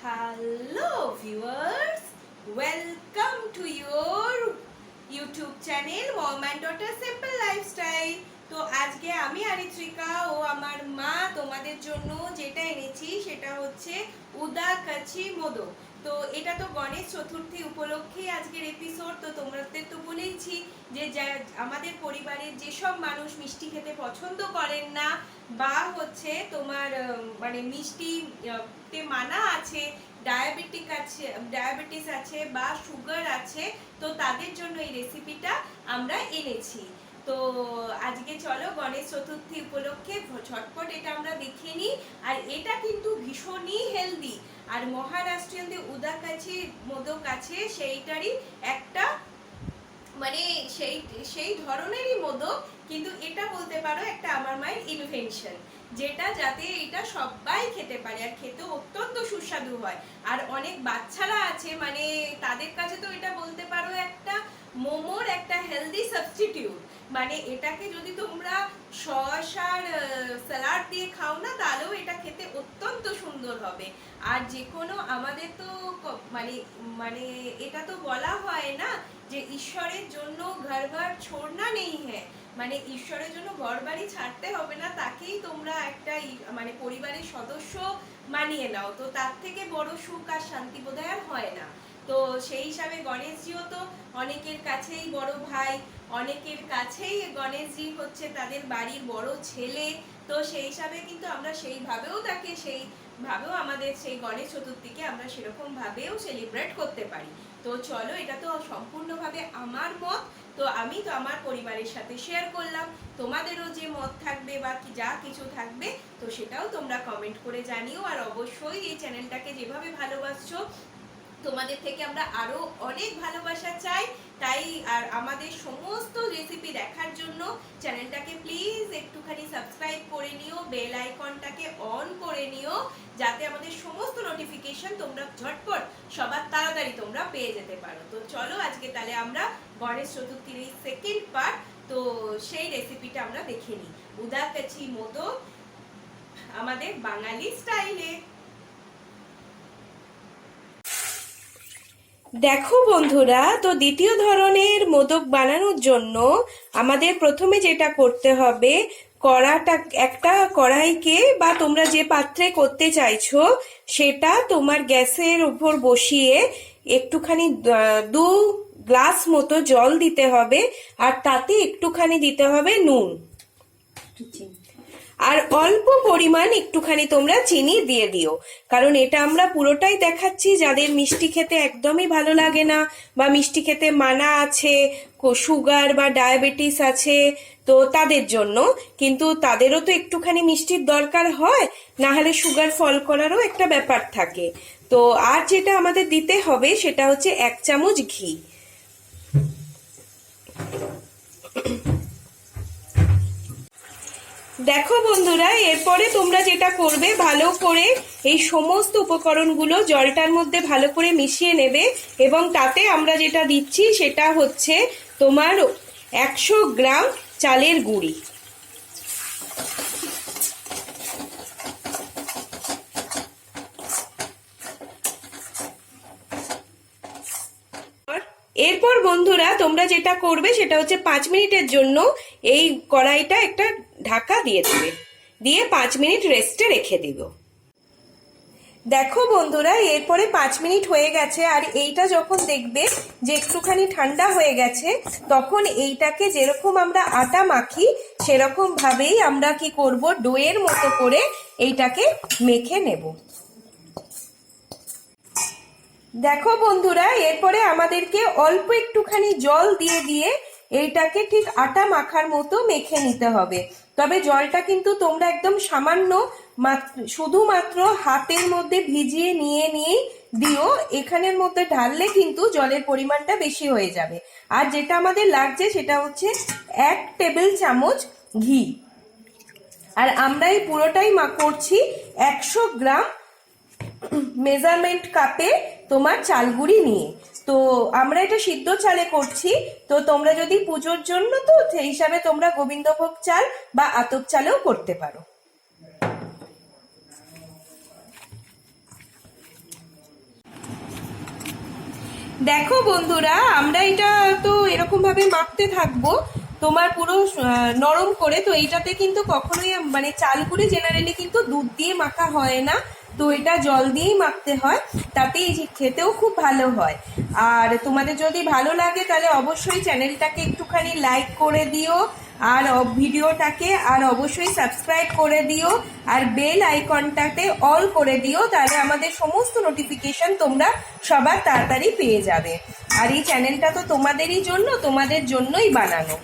Hello viewers, welcome to your YouTube channel Mom and Daughter Simple Lifestyle। তো আজকে আমি আরিত্রিকা ও আমার মা তোমাদের জন্য যেটা এনেছি সেটা হচ্ছে উদাকাচি মোদক। তো এটা তো গণেশ চতুর্থী উপলক্ষে আজকের এপিসোড। তো তোমাদের তো বলেইছি যে আমাদের পরিবারের যেসব মানুষ মিষ্টি খেতে পছন্দ করেন না বা হচ্ছে তোমার মানে মিষ্টিতে মানা আছে, ডায়াবেটিস আছে বা সুগার আছে, তো তাদের জন্য এই রেসিপিটা আমরা এনেছি। তো আজকে চলো গণেশ চতুর্থী উপলক্ষে ঝটপট এটা আমরা দেখে নিই। আর এটা কিন্তু ভীষণই হেলদি। আর মহারাষ্ট্রিয়ান যে উদাকাচি মোদক আছে সেইটারই একটা মানে সেই ধরনেরই মোদক, কিন্তু এটা বলতে পারো একটা আমার মায়ের ইনভেনশন, যেটা যাতে এটা সবাই খেতে পারে আর খেতে অত্যন্ত সুস্বাদু হয়। আর অনেক বাচ্চারা আছে মানে তাদের কাছে তো এটা বলতে পারো একটা মোমোর একটা হেলদি সাবস্টিটিউট। মানে এটাকে যদি তোমরা সস আর স্যালাড দিয়ে খাও না, তাহলেও এটা খেতে অত্যন্ত সুন্দর হবে। আর যে কোনো আমাদের তো মানে মানে এটা তো বলা হয় না যে ঈশ্বরের জন্য ঘর বার ছোড়না নেই হ্যাঁ, মানে ঈশ্বরের জন্য ঘর বাড়ি ছাড়তে হবে না, তাকেই তোমরা একটা মানে পরিবারের সদস্য মানিয়ে নাও। তো তার থেকে বড় সুখ আর শান্তি বোধহয় আর হয় না। তো সেই হিসাবে গণেশজিও তো অনেকের কাছেই বড় ভাই, অনেকের কাছেই গণেশজি হচ্ছে তাদের বাড়ির বড় ছেলে। তো সেই হিসাবে কিন্তু আমরা সেইভাবেও তাকে সেইভাবেও আমাদের সেই গণেশ চতুর্থীকে আমরা সেরকম ভাবেও সেলিব্রেট করতে পারি। তো চলো, এটা তো সম্পূর্ণভাবে আমার মত, তো আমি তো আমার পরিবারের সাথে শেয়ার করলাম। তোমাদেরও যে মত থাকবে বা যা কিছু থাকবে তো সেটাও তোমরা কমেন্ট করে জানিও। আর অবশ্যই এই চ্যানেলটাকে যেভাবে ভালোবাসছো, তোমাদের থেকে আমরা আরো অনেক ভালোবাসা চাই। তাই আর আমাদের সমস্ত রেসিপি দেখার জন্য চ্যানেলটাকে প্লিজ একটুখানি সাবস্ক্রাইব করে নিও, বেল আইকনটাকে অন করে নিও, যাতে আমাদের সমস্ত নোটিফিকেশন তোমরা ঝটপট সবার তাড়াতাড়ি তোমরা পেয়ে যেতে পারো। তো চলো আজকে তাহলে আমরা গণেশ চতুর্থীর এই সেকেন্ড পার্ট, তো সেই রেসিপিটা আমরা দেখে নিই। উদাকাচি মোদক আমাদের বাঙালি স্টাইলে। দেখো বন্ধুরা, তো দ্বিতীয় ধরনের মোদক বানানোর জন্য আমাদের প্রথমে যেটা করতে হবে, একটা কড়াইকে বা তোমরা যে পাত্রে করতে চাইছো সেটা তোমার গ্যাসের উপর বসিয়ে একটুখানি 2 গ্লাস মতো জল দিতে হবে। আর তাতে একটুখানি দিতে হবে নুন, আর অল্প পরিমাণ একটুখানি তোমরা চিনি দিয়ে দিও। কারণ এটা আমরা পুরোটাই দেখাচ্ছি যাদের মিষ্টি খেতে একদমই ভালো লাগে না বা মিষ্টি খেতে মানা আছে, সুগার বা ডায়াবেটিস আছে, তো তাদের জন্য। কিন্তু তাদেরও তো একটুখানি মিষ্টির দরকার হয়, না হলে সুগার ফল করারও একটা ব্যাপার থাকে। তো আর যেটা আমাদের দিতে হবে সেটা হচ্ছে 1 চামচ ঘি। দেখো বন্ধুরা, এরপরে তোমরা যেটা করবে, ভালো করে এই সমস্ত উপকরণগুলো জলটার মধ্যে ভালো করে মিশিয়ে নেবে। এবং তাতে আমরা যেটা দিচ্ছি সেটা হচ্ছে তোমার 100 গ্রাম চালের গুঁড়ি। এরপর বন্ধুরা তোমরা যেটা করবে সেটা হচ্ছে 5 মিনিটের জন্য এই কড়াইটা একটা ঢাকা দিয়ে দেবে, দিয়ে 5 মিনিট রেস্টে রেখে দিব। দেখো বন্ধুরা, এরপরে 5 মিনিট হয়ে গেছে। আর এইটা যখন দেখবে যে একটুখানি ঠান্ডা হয়ে গেছে, তখন এইটাকে যেরকম আমরা আটা মাখি সেরকম ভাবেই আমরা কি করব, ডোয়ের মতো করে এইটাকে মেখে নেব। দেখো বন্ধুরা, এরপরে আমাদেরকে অল্প একটুখানি জল দিয়ে দিয়ে এইটাকে ঠিক আটা মাখার মতো মেখে নিতে হবে। তবে জলটা কিন্তু তোমরা একদম সামান্য শুধুমাত্র হাতের মধ্যে ভিজিয়ে নিয়েই দিও। এখানের মধ্যে ঢাললে কিন্তু জলের পরিমাণটা বেশি হয়ে যাবে। আর যেটা আমাদের লাগছে সেটা হচ্ছে 1 টেবিল চামচ ঘি। আর আমরা এই পুরোটাই করছি 100 গ্রাম মেজারমেন্ট কাপে তোমার চালগুড়ি নিয়ে। তো আমরা এটা সিদ্ধ চালে করছি, তো তোমরা যদি পুজোর জন্য, তো সেই হিসাবে তোমরা গোবিন্দভোগ চাল বা আতপ চালেও করতে পারো। দেখো বন্ধুরা, আমরা এটা তো এরকম ভাবে মাখতে থাকবো তোমার পুরো নরম করে। তো এইটাতে কিন্তু কখনোই মানে চালগুড়ি জেনারেলি কিন্তু দুধ দিয়ে মাখা হয় না, তো এটা জল দিয়েই মাখতে হয়, তাতে খেতেও খুব ভালো হয়। আর তোমাদের যদি ভালো লাগে তাহলে অবশ্যই চ্যানেলটাকে একটুখানি লাইক করে দিও, আর ভিডিওটাকে আর অবশ্যই সাবস্ক্রাইব করে দিও, আর বেল আইকনটাতে অল করে দিও, তাহলে আমাদের সমস্ত নোটিফিকেশন তোমরা সবার তাড়াতাড়ি পেয়ে যাবে। আর এই চ্যানেলটা তো তোমাদেরই জন্য, তোমাদের জন্যই বানানো।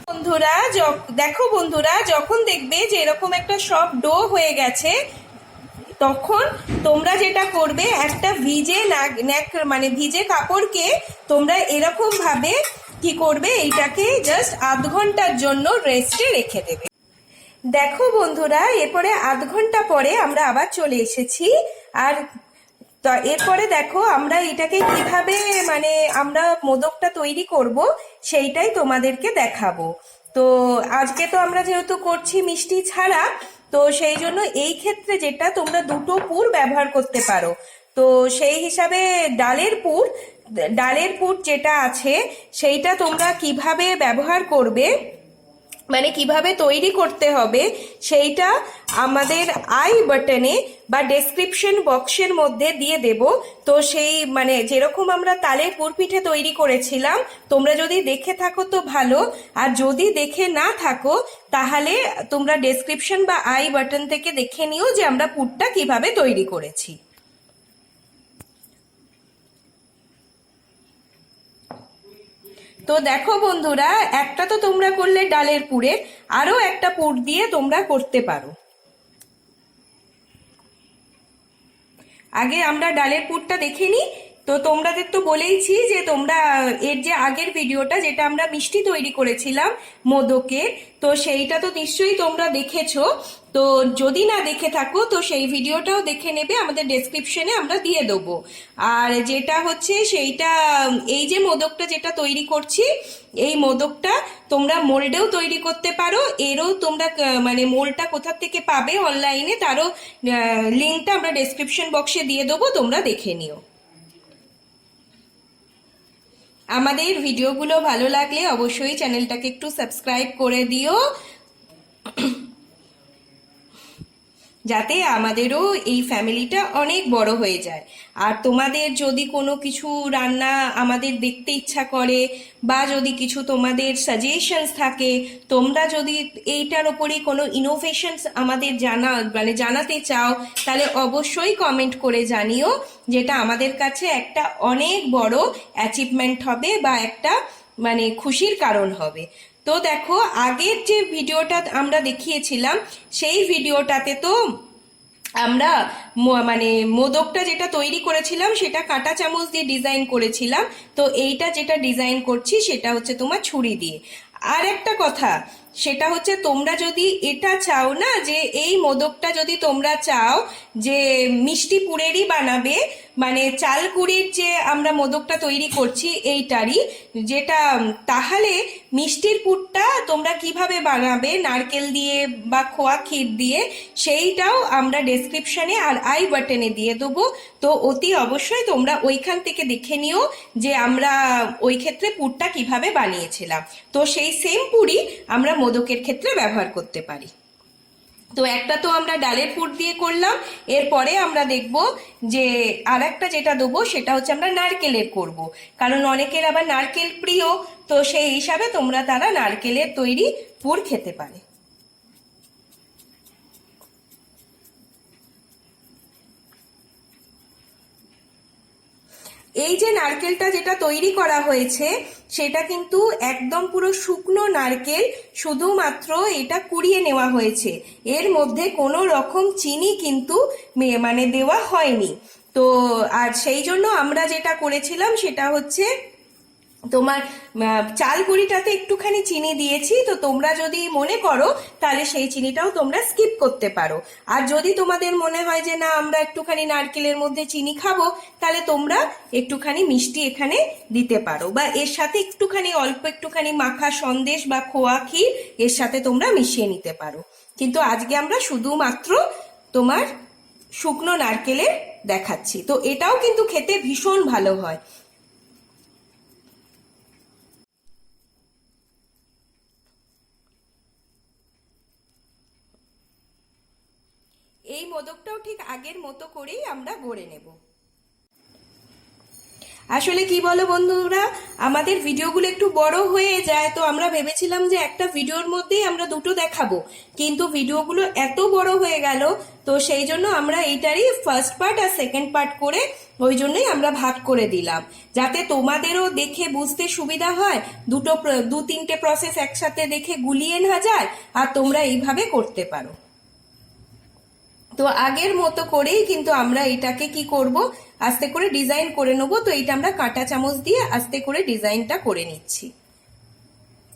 বন্ধুরা দেখো বন্ধুরা, যখন দেখবে যে এরকম একটা সফট ডো হয়ে গেছে, তখন তোমরা যেটা করবে, একটা ভিজে মানে ভিজে কাপড়কে তোমরা এরকম ভাবে কি করবে, এইটাকে জাস্ট আধ ঘন্টার জন্য রেস্টে রেখে দেবে। দেখো বন্ধুরা, এরপরে আধ ঘন্টা পরে আমরা আবার চলে এসেছি। আর এরপরে দেখো আমরা এটাকে কিভাবে মানে আমরা মোদকটা তৈরি করব সেইটাই তোমাদেরকে দেখাবো। তো আজকে তো আমরা যেহেতু করছি মিষ্টি ছাড়া, তো সেই জন্য এই ক্ষেত্রে যেটা তোমরা দুটো পুর ব্যবহার করতে পারো। তো সেই হিসাবে ডালের পুর যেটা আছে সেইটা তোমরা কিভাবে ব্যবহার করবে, মানে কিভাবে তৈরি করতে হবে, সেইটা আমাদের আই বাটনে বা ডেসক্রিপশন বক্সের মধ্যে দিয়ে দেব। তো সেই মানে যেরকম আমরা তালের পুরপিঠে তৈরি করেছিলাম, তোমরা যদি দেখে থাকো তো ভালো, আর যদি দেখে না থাকো তাহলে তোমরা ডেসক্রিপশন বা আই বাটন থেকে দেখে নিও যে আমরা পুরটা কিভাবে তৈরি করেছি। তো দেখো বন্ধুরা, একটা তো তোমরা করলে ডালের পুরের, আরো একটা পুর দিয়ে তোমরা করতে পারো। আগে আমরা ডালের পুরটা দেখে নিই। তো তোমাদের তো বলেইছি যে তোমরা এর যে আগের ভিডিওটা, যেটা আমরা মিষ্টি তৈরি করেছিলাম মোদকের, তো সেইটা তো নিশ্চয়ই তোমরা দেখেছো। তো যদি না দেখে থাকো তো সেই ভিডিওটাও দেখে নেবে, আমাদের ডেসক্রিপশনে আমরা দিয়ে দেবো। আর যেটা হচ্ছে সেইটা, এই যে মোদকটা যেটা তৈরি করছি, এই মোদকটা তোমরা মোল্ডেও তৈরি করতে পারো। এরও তোমরা মানে মোল্ডটা কোথা থেকে পাবে অনলাইনে, তারও লিঙ্কটা আমরা ডেসক্রিপশন বক্সে দিয়ে দেবো, তোমরা দেখে নিও। আমাদের ভিডিওগুলো ভালো লাগলে অবশ্যই চ্যানেলটাকে একটু সাবস্ক্রাইব করে দিও, যাতে আমাদেরও এই ফ্যামিলিটা অনেক বড় হয়ে যায়। আর তোমাদের যদি কোনো কিছু রান্না আমাদের দেখতে ইচ্ছা করে, বা যদি কিছু তোমাদের সাজেশনস থাকে, তোমরা যদি এইটার ওপরেই কোনো ইনোভেশনস আমাদের জানাতে চাও, তাহলে অবশ্যই কমেন্ট করে জানিও, যেটা আমাদের কাছে একটা অনেক বড় অ্যাচিভমেন্ট হবে বা একটা মানে খুশির কারণ হবে। তো দেখো, আগের যে ভিডিওটা আমরা দেখিয়েছিলাম, সেই ভিডিওটাতে তো আমরা মানে মোদকটা যেটা তৈরি করেছিলাম সেটা কাঁটা চামচ দিয়ে ডিজাইন করেছিলাম। তো এইটা যেটা ডিজাইন করছি সেটা হচ্ছে তোমার ছুরি দিয়ে। আর একটা কথা, সেটা হচ্ছে তোমরা যদি এটা চাও না, যে এই মোদকটা যদি তোমরা চাও যে মিষ্টি পুরেরই বানাবে, মানে চালকুড়ির যে আমরা মোদকটা তৈরি করছি এইটারই, যেটা, তাহলে মিষ্টির পুরটা তোমরা কিভাবে বানাবে নারকেল দিয়ে বা খোয়া ক্ষীর দিয়ে, সেইটাও আমরা ডেসক্রিপশনে আর আই বাটনে দিয়ে দেবো। তো অতি অবশ্যই তোমরা ওইখান থেকে দেখে নিও যে আমরা ওই ক্ষেত্রে পুরটা কিভাবে বানিয়েছিলাম। তো সেই সেম পুরই আমরা মোদকের ক্ষেত্রে ব্যবহার করতে পারি। তো একটা তো আমরা ডালের পুর দিয়ে করলাম, এরপরে আমরা দেখব যে আর একটা যেটা দেবো সেটা হচ্ছে আমরা নারকেলের করব, কারণ অনেকের আবার নারকেল প্রিয়। তো সেই হিসাবে তারা নারকেলের তৈরি পুর খেতে পারে। এই যে নারকেলটা যেটা তৈরি করা হয়েছে সেটা কিন্তু একদম পুরো শুকনো নারকেল, শুধুমাত্র এটা কুড়িয়ে নেওয়া হয়েছে, এর মধ্যে কোনো রকম চিনি কিন্তু মানে দেওয়া হয়নি। তো আর সেই জন্য আমরা যেটা করেছিলাম সেটা হচ্ছে তোমার চাল গুঁড়িটাতে একটুখানি চিনি দিয়েছি। তো তোমরা যদি মনে করো তাহলে সেই চিনিটাও তোমরা স্কিপ করতে পারো। আর যদি তোমাদের মনে হয় যে না আমরা একটুখানি নারকেলের মধ্যে চিনি খাবো, তাহলে তোমরা একটুখানি মিষ্টি এখানে দিতে পারো, বা এর সাথে একটুখানি অল্প একটুখানি মাখা সন্দেশ বা খোয়া ক্ষীর এর সাথে তোমরা মিশিয়ে নিতে পারো। কিন্তু আজকে আমরা শুধুমাত্র তোমার শুকনো নারকেলের দেখাচ্ছি। তো এটাও কিন্তু খেতে ভীষণ ভালো হয়। মোদকটাও ঠিক আগের মতো করেই আমরা গড়ে নেব। আসলে কি বলো বন্ধুরা, আমাদের ভিডিওগুলো একটু বড় হয়ে যায়, তো আমরা ভেবেছিলাম যে একটা ভিডিওর মধ্যেই আমরা দুটো দেখাবো, কিন্তু ভিডিওগুলো এত বড় হয়ে গেল, তো সেই জন্য আমরা এইটারই ফার্স্ট পার্ট আর সেকেন্ড পার্ট করে ওই জন্যই আমরা ভাগ করে দিলাম, যাতে তোমাদেরও দেখে বুঝতে সুবিধা হয়, দু তিনটে প্রসেস একসাথে দেখে গুলিয়ে না যায়, আর তোমরা এইভাবে করতে পারো। তো আগের মতো করেই কিন্তু আমরা এটাকে কি করব, আস্তে করে ডিজাইন করে নেবো। তো এইটা আমরা কাঁটা চামচ দিয়ে আস্তে করে ডিজাইনটা করে নিচ্ছি।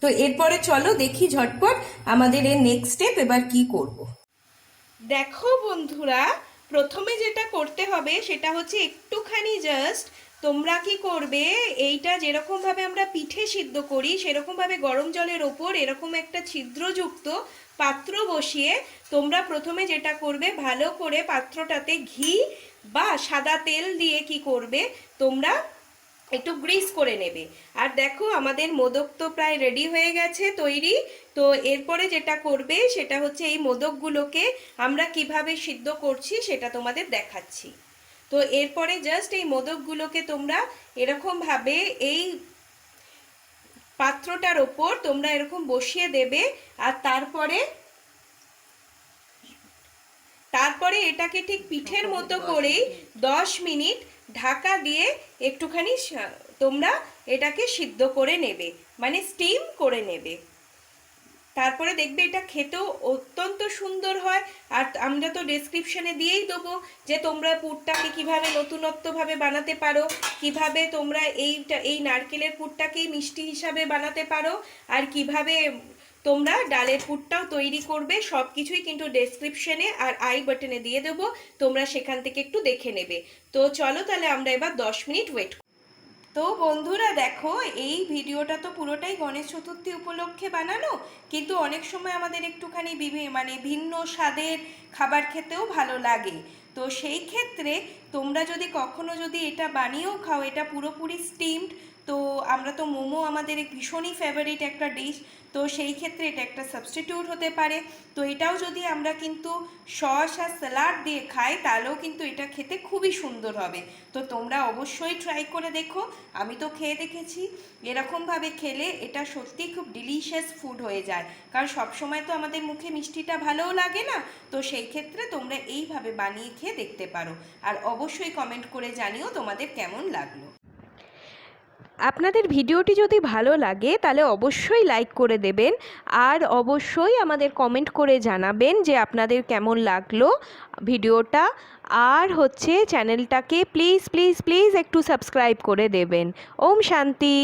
তো এরপরে চলো দেখি ঝটপট আমাদের এর নেক্সট স্টেপ এবার কি করব। দেখো বন্ধুরা, প্রথমে যেটা করতে হবে সেটা হচ্ছে একটুখানি জাস্ট তোমরা কি করবে, এইটা যেরকম ভাবে আমরা পিঠে সিদ্ধ করি সেরকম ভাবে গরম জলের ওপর এরকম একটা ছিদ্রযুক্ত পাত্র বসিয়ে তোমরা প্রথমে যেটা করবে, ভালো করে পাত্রটাতে ঘি বা সাদা তেল দিয়ে কি করবে, তোমরা একটু গ্রিস করে নেবে। আর দেখো আমাদের মোদক তো প্রায় রেডি হয়ে গেছে, তৈরি। তো এরপরে যেটা করবে সেটা হচ্ছে এই মোদকগুলোকে আমরা কিভাবে সিদ্ধ করছি সেটা তোমাদের দেখাচ্ছি। তো এরপরে জাস্ট এই মোদকগুলোকে তোমরা এরকম ভাবে এই পাত্রটার ওপর তোমরা এরকম বসিয়ে দেবে, আর তারপরে এটাকে ঠিক পিঠের মতো করেই 10 মিনিট ঢাকা দিয়ে একটুখানি তোমরা এটাকে সিদ্ধ করে নেবে, মানে স্টিম করে নেবে। তারপরে দেখবে এটা খেতেও অত্যন্ত সুন্দর হয়। আর আমরা তো ডেসক্রিপশনে দিয়েই দেবো যে তোমরা পুরটাকে কিভাবে নতুনত্বভাবে বানাতে পারো, কিভাবে তোমরা এই নারকেলের পুরটাকেই মিষ্টি হিসাবে বানাতে পারো, আর কিভাবে তোমরা ডালের পুরটাও তৈরি করবে। সব কিছুই কিন্তু ডেসক্রিপশনে আর আই বাটনে দিয়ে দেবো, তোমরা সেখান থেকে একটু দেখে নেবে। তো চলো তাহলে আমরা এবার 10 মিনিট ওয়েট। তো বন্ধুরা দেখো, এই ভিডিওটা তো পুরোটাই গণেশ চতুর্থী উপলক্ষে বানানো, কিন্তু অনেক সময় আমাদের একটুখানি মানে ভিন্ন স্বাদের খাবার খেতেও ভালো লাগে। তো সেই ক্ষেত্রে তোমরা যদি কখনো যদি এটা বানিয়েও খাও, এটা পুরোপুরি স্টিমড, তো আমরা তো মোমো আমাদের ভীষণই ফেভারিট একটা ডিশ, তো সেই ক্ষেত্রে এটা একটা সাবস্টিটিউট হতে পারে। তো এটাও যদি আমরা কিন্তু সস আর স্যালাড দিয়ে খাই তাহলেও কিন্তু এটা খেতে খুবই সুন্দর হবে। তো তোমরা অবশ্যই ট্রাই করে দেখো, আমি তো খেয়ে দেখেছি, এরকমভাবে খেলে এটা সত্যি খুব ডিলিশিয়াস ফুড হয়ে যায়, কারণ সবসময় তো আমাদের মুখে মিষ্টিটা ভালোও লাগে না। তো সেই ক্ষেত্রে তোমরা এইভাবে বানিয়ে খেয়ে দেখতে পারো, আর অবশ্যই কমেন্ট করে জানিও তোমাদের কেমন লাগলো। আপনাদের ভিডিওটি যদি ভালো লাগে তাহলে অবশ্যই লাইক করে দেবেন, আর অবশ্যই আমাদের কমেন্ট করে জানাবেন যে আপনাদের কেমন লাগলো ভিডিওটা, আর হচ্ছে চ্যানেলটাকে প্লিজ প্লিজ প্লিজ একটু সাবস্ক্রাইব করে দেবেন। ওম শান্তি।